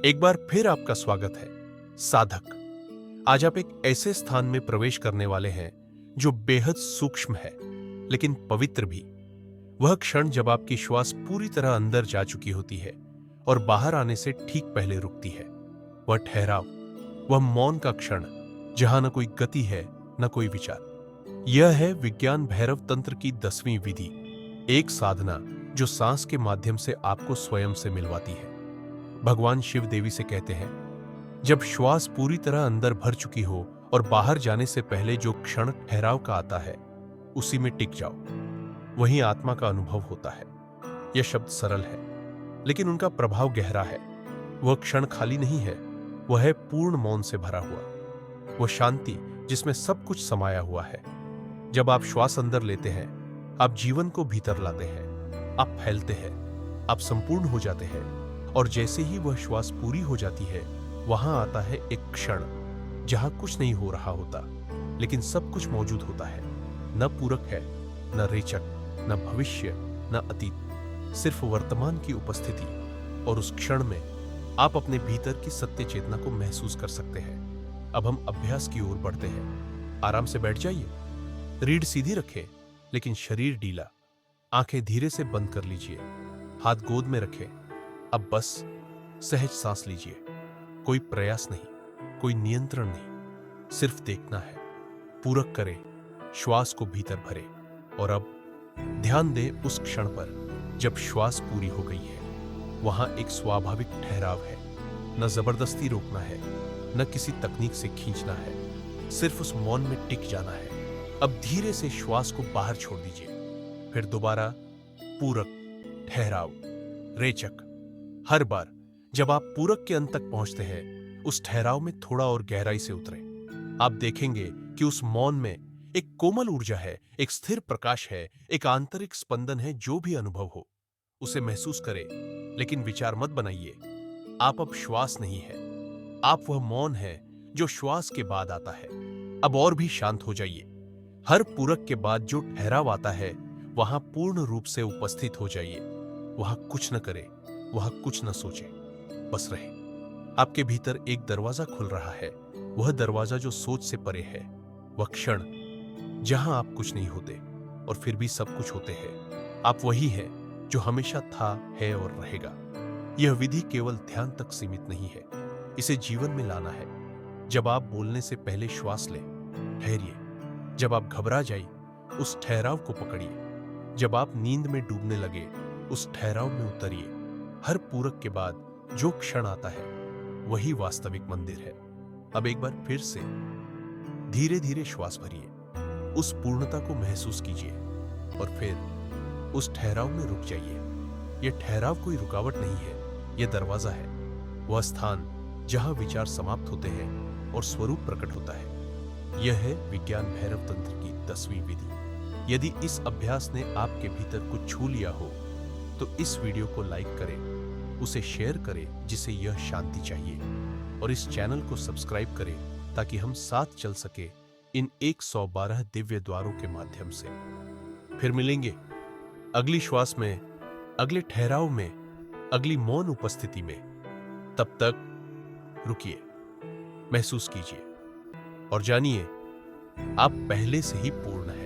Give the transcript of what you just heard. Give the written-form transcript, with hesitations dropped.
एक बार फिर आपका स्वागत है साधक। आज आप एक ऐसे स्थान में प्रवेश करने वाले हैं जो बेहद सूक्ष्म है लेकिन पवित्र भी। वह क्षण जब आपकी श्वास पूरी तरह अंदर जा चुकी होती है और बाहर आने से ठीक पहले रुकती है। वह ठहराव, वह मौन का क्षण जहां न कोई गति है न कोई विचार। यह है विज्ञान भैरव तंत्र की 10वीं विधि, एक साधना जो सांस के माध्यम से आपको स्वयं से मिलवाती है। भगवान शिव देवी से कहते हैं, जब श्वास पूरी तरह अंदर भर चुकी हो और बाहर जाने से पहले जो क्षण ठहराव का आता है उसी में टिक जाओ। वहीं आत्मा का अनुभव होता है। यह शब्द सरल है लेकिन उनका प्रभाव गहरा है। वह क्षण खाली नहीं है, वह है पूर्ण मौन से भरा हुआ। वह शांति जिसमें सब कुछ समाया हुआ है। जब आप श्वास अंदर लेते हैं, आप जीवन को भीतर लाते हैं, आप फैलते हैं, आप संपूर्ण हो जाते हैं। और जैसे ही वह श्वास पूरी हो जाती है, वहां आता है एक क्षण जहां कुछ नहीं हो रहा होता लेकिन सब कुछ मौजूद होता है। न पूरक है, न रेचक, न भविष्य, न अतीत, सिर्फ वर्तमान की उपस्थिति। और उस क्षण में आप अपने भीतर की सत्य चेतना को महसूस कर सकते हैं। अब हम अभ्यास की ओर बढ़ते हैं। आराम से बैठ जाइए, रीढ़ सीधी रखें लेकिन शरीर ढीला। आंखें धीरे से बंद कर लीजिए, हाथ गोद में रखें। अब बस सहज सांस लीजिए। कोई प्रयास नहीं, कोई नियंत्रण नहीं, सिर्फ देखना है। पूरक करें, श्वास को भीतर भरे। और अब ध्यान दें उस क्षण पर जब श्वास पूरी हो गई है। वहां एक स्वाभाविक ठहराव है। न जबरदस्ती रोकना है, न किसी तकनीक से खींचना है, सिर्फ उस मौन में टिक जाना है। अब धीरे से श्वास को बाहर छोड़ दीजिए। फिर दोबारा पूरक, ठहराव, रेचक। हर बार जब आप पूरक के अंत तक पहुंचते हैं, उस ठहराव में थोड़ा और गहराई से उतरें। आप देखेंगे कि उस मौन में एक कोमल ऊर्जा है, एक स्थिर प्रकाश है, एक आंतरिक स्पंदन है। जो भी अनुभव हो उसे महसूस करें, लेकिन विचार मत बनाइए। आप अब श्वास नहीं है, आप वह मौन है जो श्वास के बाद आता है। अब और भी शांत हो जाइए। हर पूरक के बाद जो ठहराव आता है, वहां पूर्ण रूप से उपस्थित हो जाइए। वहां कुछ न करें, वहां कुछ न सोचे, बस रहे। आपके भीतर एक दरवाजा खुल रहा है, वह दरवाजा जो सोच से परे है। वह क्षण जहां आप कुछ नहीं होते और फिर भी सब कुछ होते हैं। आप वही है जो हमेशा था, है और रहेगा। यह विधि केवल ध्यान तक सीमित नहीं है, इसे जीवन में लाना है। जब आप बोलने से पहले श्वास लें, ठहरिए। जब आप घबरा जाइए, उस ठहराव को पकड़िए। जब आप नींद में डूबने लगे, उस ठहराव में उतरिए। हर पूरक के बाद जो क्षण आता है वही वास्तविक मंदिर है। अब एक बार फिर से धीरे धीरे श्वास भरिए, उस पूर्णता को महसूस कीजिए और फिर उस ठहराव में रुक जाइए। यह ठहराव कोई रुकावट नहीं है, यह दरवाजा है, वह स्थान जहां विचार समाप्त होते हैं और स्वरूप प्रकट होता है। यह है विज्ञान भैरव तंत्र की 10वीं विधि। यदि इस अभ्यास ने आपके भीतर कुछ छू लिया हो तो इस वीडियो को लाइक करें, उसे शेयर करें जिसे यह शांति चाहिए, और इस चैनल को सब्सक्राइब करें ताकि हम साथ चल सके इन 112 दिव्य द्वारों के माध्यम से। फिर मिलेंगे अगली श्वास में, अगले ठहराव में, अगली मौन उपस्थिति में। तब तक रुकिए, महसूस कीजिए और जानिए आप पहले से ही पूर्ण हैं।